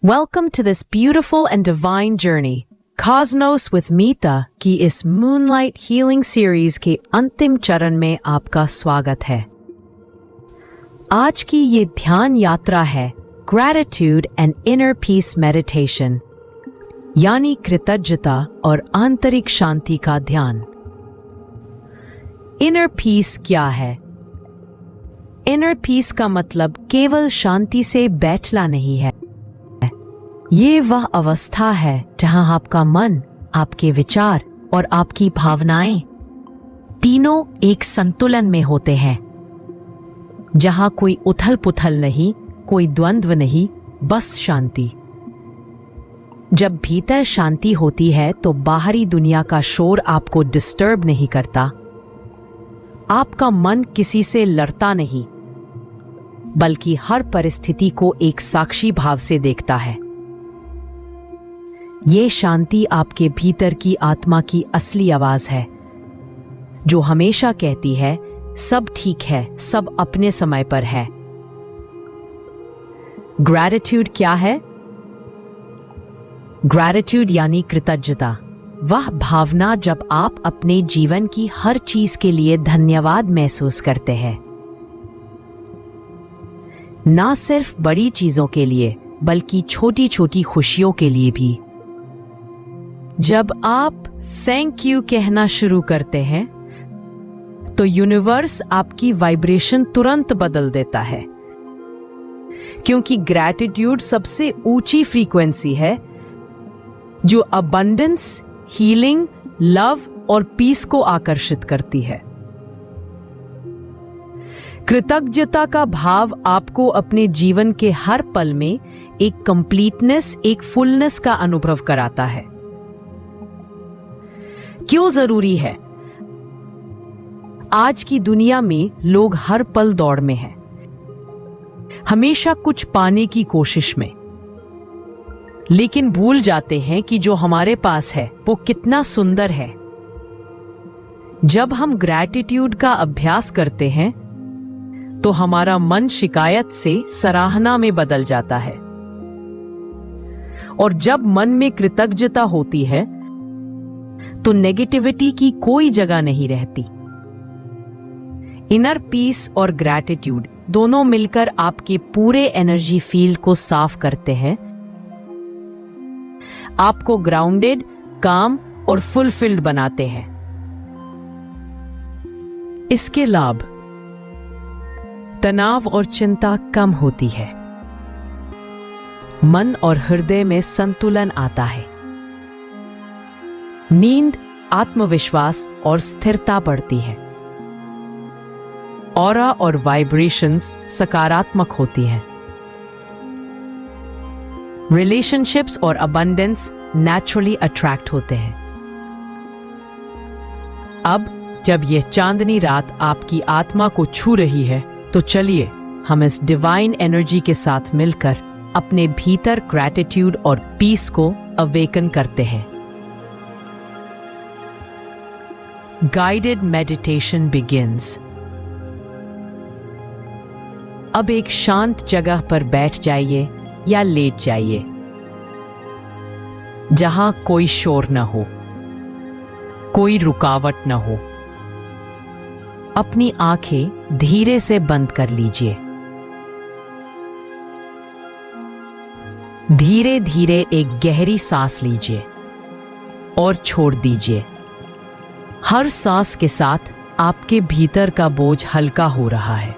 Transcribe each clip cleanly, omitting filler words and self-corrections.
Welcome to this beautiful and divine journey, Cosmos with Meeta की इस Moonlight Healing Series के अंतिम चरण में आपका स्वागत है। आज की ये ध्यान यात्रा है Gratitude and Inner Peace Meditation, यानी कृतज्ञता और आंतरिक शांति का ध्यान। Inner Peace क्या है? Inner Peace का मतलब केवल शांति से बैठना नहीं है। ये वह अवस्था है जहां आपका मन, आपके विचार और आपकी भावनाएं तीनों एक संतुलन में होते हैं, जहां कोई उथल पुथल नहीं, कोई द्वंद्व नहीं, बस शांति। जब भीतर शांति होती है तो बाहरी दुनिया का शोर आपको डिस्टर्ब नहीं करता। आपका मन किसी से लड़ता नहीं, बल्कि हर परिस्थिति को एक साक्षी भाव से देखता है। ये शांति आपके भीतर की आत्मा की असली आवाज है, जो हमेशा कहती है सब ठीक है, सब अपने समय पर है। ग्रैटिट्यूड क्या है? ग्रैटिट्यूड यानी कृतज्ञता, वह भावना जब आप अपने जीवन की हर चीज के लिए धन्यवाद महसूस करते हैं। ना सिर्फ बड़ी चीजों के लिए, बल्कि छोटी छोटी खुशियों के लिए भी। जब आप थैंक यू कहना शुरू करते हैं तो यूनिवर्स आपकी वाइब्रेशन तुरंत बदल देता है, क्योंकि ग्रैटिट्यूड सबसे ऊंची फ्रीक्वेंसी है जो अबंडेंस, हीलिंग, लव और पीस को आकर्षित करती है। कृतज्ञता का भाव आपको अपने जीवन के हर पल में एक कंप्लीटनेस, एक फुलनेस का अनुभव कराता है। क्यों जरूरी है? आज की दुनिया में लोग हर पल दौड़ में हैं, हमेशा कुछ पाने की कोशिश में, लेकिन भूल जाते हैं कि जो हमारे पास है वो कितना सुंदर है। जब हम ग्रैटिट्यूड का अभ्यास करते हैं तो हमारा मन शिकायत से सराहना में बदल जाता है, और जब मन में कृतज्ञता होती है तो नेगेटिविटी की कोई जगह नहीं रहती। इनर पीस और ग्रैटिट्यूड दोनों मिलकर आपके पूरे एनर्जी फील्ड को साफ करते हैं, आपको ग्राउंडेड, काम और फुलफिल्ड बनाते हैं। इसके लाभ: तनाव और चिंता कम होती है, मन और हृदय में संतुलन आता है, नींद, आत्मविश्वास और स्थिरता बढ़ती है, ऑरा और वाइब्रेशंस सकारात्मक होती हैं, रिलेशनशिप्स और अबंडेंस नेचुरली अट्रैक्ट होते हैं। अब जब यह चांदनी रात आपकी आत्मा को छू रही है, तो चलिए हम इस डिवाइन एनर्जी के साथ मिलकर अपने भीतर ग्रैटिट्यूड और पीस को अवेकन करते हैं। Guided meditation begins. अब एक शांत जगह पर बैठ जाइए या लेट जाइए, जहां कोई शोर न हो, कोई रुकावट न हो। अपनी आंखें धीरे से बंद कर लीजिए। धीरे धीरे एक गहरी सांस लीजिए और छोड़ दीजिए। हर सांस के साथ आपके भीतर का बोझ हल्का हो रहा है,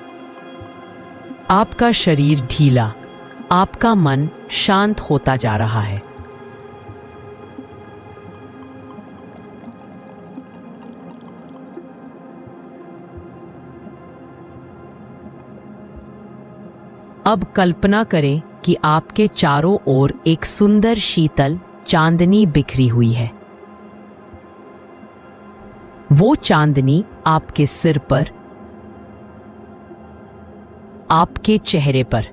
आपका शरीर ढीला, आपका मन शांत होता जा रहा है। अब कल्पना करें कि आपके चारों ओर एक सुंदर शीतल चांदनी बिखरी हुई है। वो चांदनी आपके सिर पर, आपके चेहरे पर,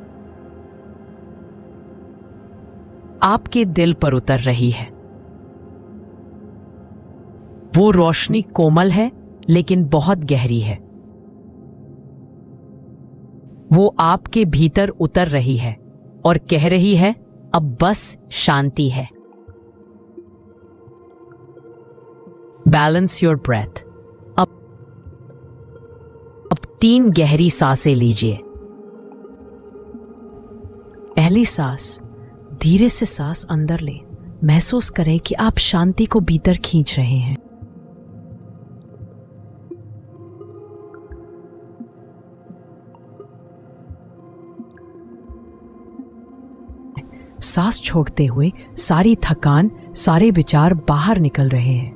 आपके दिल पर उतर रही है। वो रोशनी कोमल है, लेकिन बहुत गहरी है। वो आपके भीतर उतर रही है और कह रही है, अब बस शांति है। Balance your breath. अब 3 गहरी सांसें लीजिए। पहली सांस, धीरे से सांस अंदर लें। महसूस करें कि आप शांति को भीतर खींच रहे हैं। सांस छोड़ते हुए सारी थकान, सारे विचार बाहर निकल रहे हैं।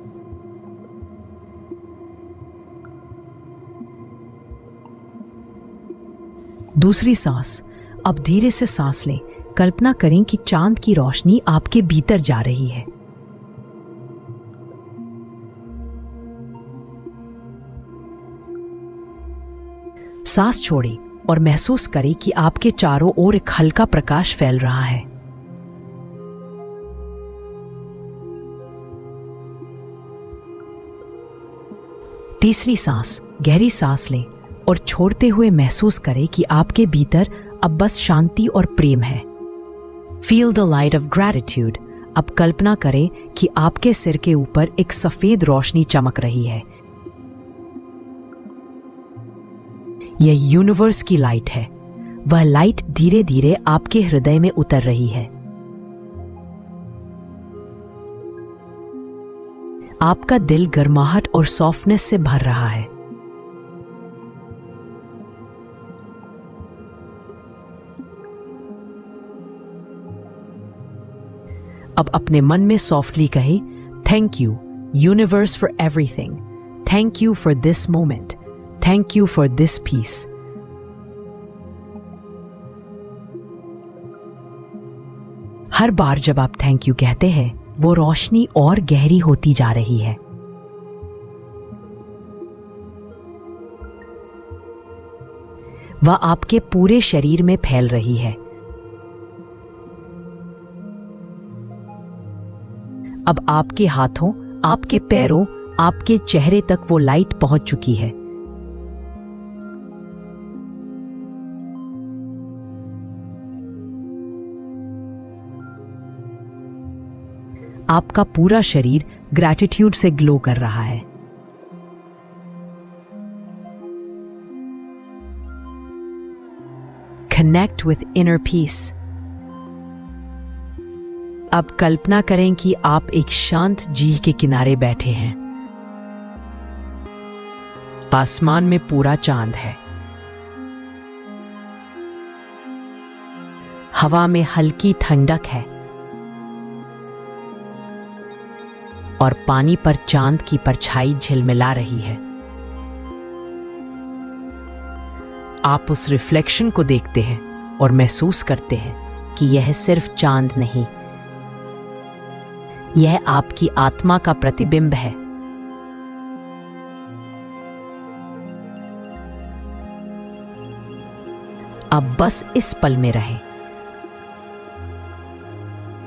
दूसरी सांस, अब धीरे से सांस लें। कल्पना करें कि चांद की रोशनी आपके भीतर जा रही है। सांस छोड़ें और महसूस करें कि आपके चारों ओर एक हल्का प्रकाश फैल रहा है। तीसरी सांस, गहरी सांस लें और छोड़ते हुए महसूस करें कि आपके भीतर अब बस शांति और प्रेम है। Feel the light of gratitude. अब कल्पना करें कि आपके सिर के ऊपर एक सफेद रोशनी चमक रही है। यह यूनिवर्स की लाइट है। वह लाइट धीरे धीरे आपके हृदय में उतर रही है। आपका दिल गर्माहट और सॉफ्टनेस से भर रहा है। अब अपने मन में सॉफ्टली कहें, thank you universe for everything. Thank you for this moment. Thank you for this peace. हर बार जब आप थैंक यू कहते हैं, वो रोशनी और गहरी होती जा रही है। वह आपके पूरे शरीर में फैल रही है। अब आपके हाथों, आपके पैरों, आपके चेहरे तक वो लाइट पहुंच चुकी है। आपका पूरा शरीर ग्रैटिट्यूड से ग्लो कर रहा है। Connect with inner peace. अब कल्पना करें कि आप एक शांत झील के किनारे बैठे हैं। आसमान में पूरा चांद है। हवा में हल्की ठंडक है और पानी पर चांद की परछाई झिलमिला रही है। आप उस रिफ्लेक्शन को देखते हैं और महसूस करते हैं कि यह सिर्फ चांद नहीं, यह आपकी आत्मा का प्रतिबिंब है। अब बस इस पल में रहें।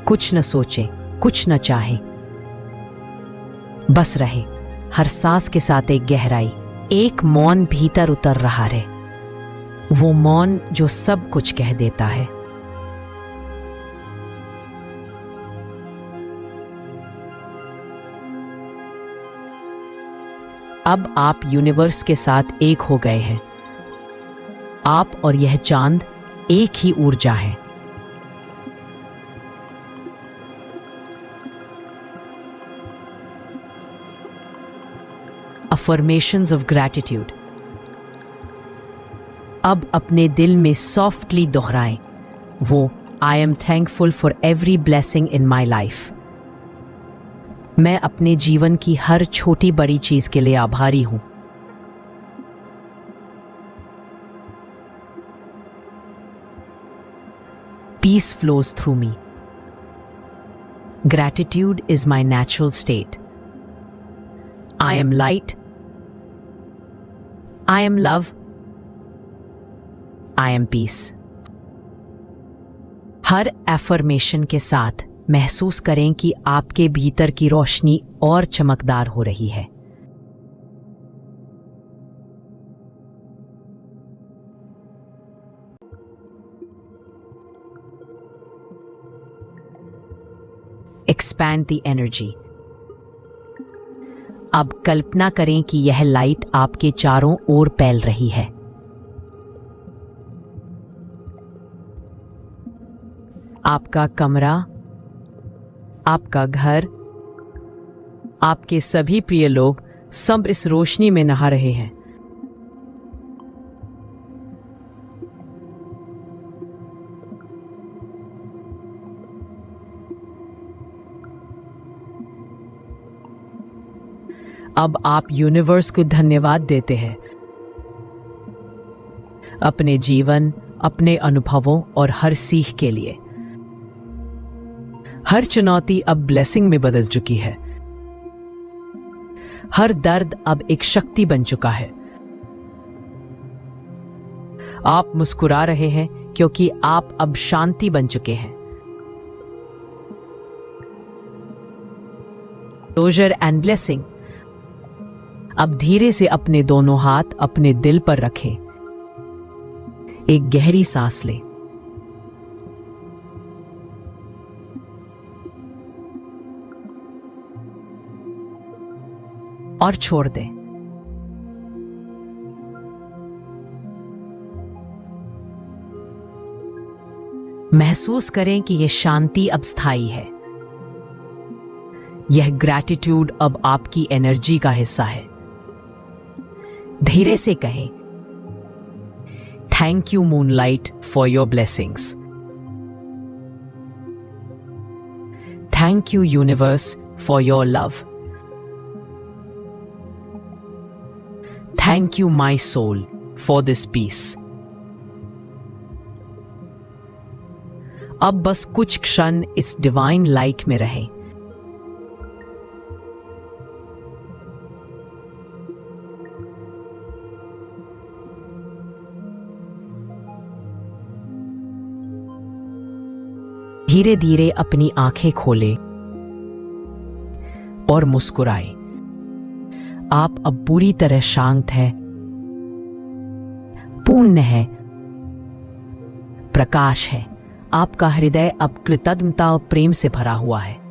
कुछ न सोचें, कुछ न चाहें, बस रहे। हर सांस के साथ एक गहराई, एक मौन भीतर उतर रहा है। वो मौन जो सब कुछ कह देता है। अब आप यूनिवर्स के साथ एक हो गए हैं। आप और यह चांद एक ही ऊर्जा है। Affirmations of gratitude. अब अपने दिल में सॉफ्टली दोहराएं वो, I am thankful for every blessing in my life. मैं अपने जीवन की हर छोटी बड़ी चीज के लिए आभारी हूं। Peace flows through me. Gratitude is my natural state. I am light. I am love. I am peace. Her affirmation के साथ महसूस करें कि आपके भीतर की रोशनी और चमकदार हो रही है। Expand the energy. अब कल्पना करें कि यह लाइट आपके चारों ओर फैल रही है। आपका कमरा, आपका घर, आपके सभी प्रिय लोग सब इस रोशनी में नहा रहे हैं। अब आप यूनिवर्स को धन्यवाद देते हैं अपने जीवन, अपने अनुभवों और हर सीख के लिए। हर चुनौती अब ब्लेसिंग में बदल चुकी है। हर दर्द अब एक शक्ति बन चुका है। आप मुस्कुरा रहे हैं क्योंकि आप अब शांति बन चुके हैं। Closer and blessing. अब धीरे से अपने दोनों हाथ अपने दिल पर रखें। एक गहरी सांस लें और छोड़ दें। महसूस करें कि यह शांति अब स्थायी है। यह ग्रैटिट्यूड अब आपकी एनर्जी का हिस्सा है। धीरे से कहें, thank you moonlight for your blessings. Thank you universe for your love. Thank you my soul for this peace. अब बस कुछ क्षण इस डिवाइन लाइट में रहें। धीरे धीरे अपनी आंखें खोलें और मुस्कुराएं। आप अब पूरी तरह शांत हैं, पूर्ण है, प्रकाश है। आपका हृदय अब कृतज्ञता और प्रेम से भरा हुआ है।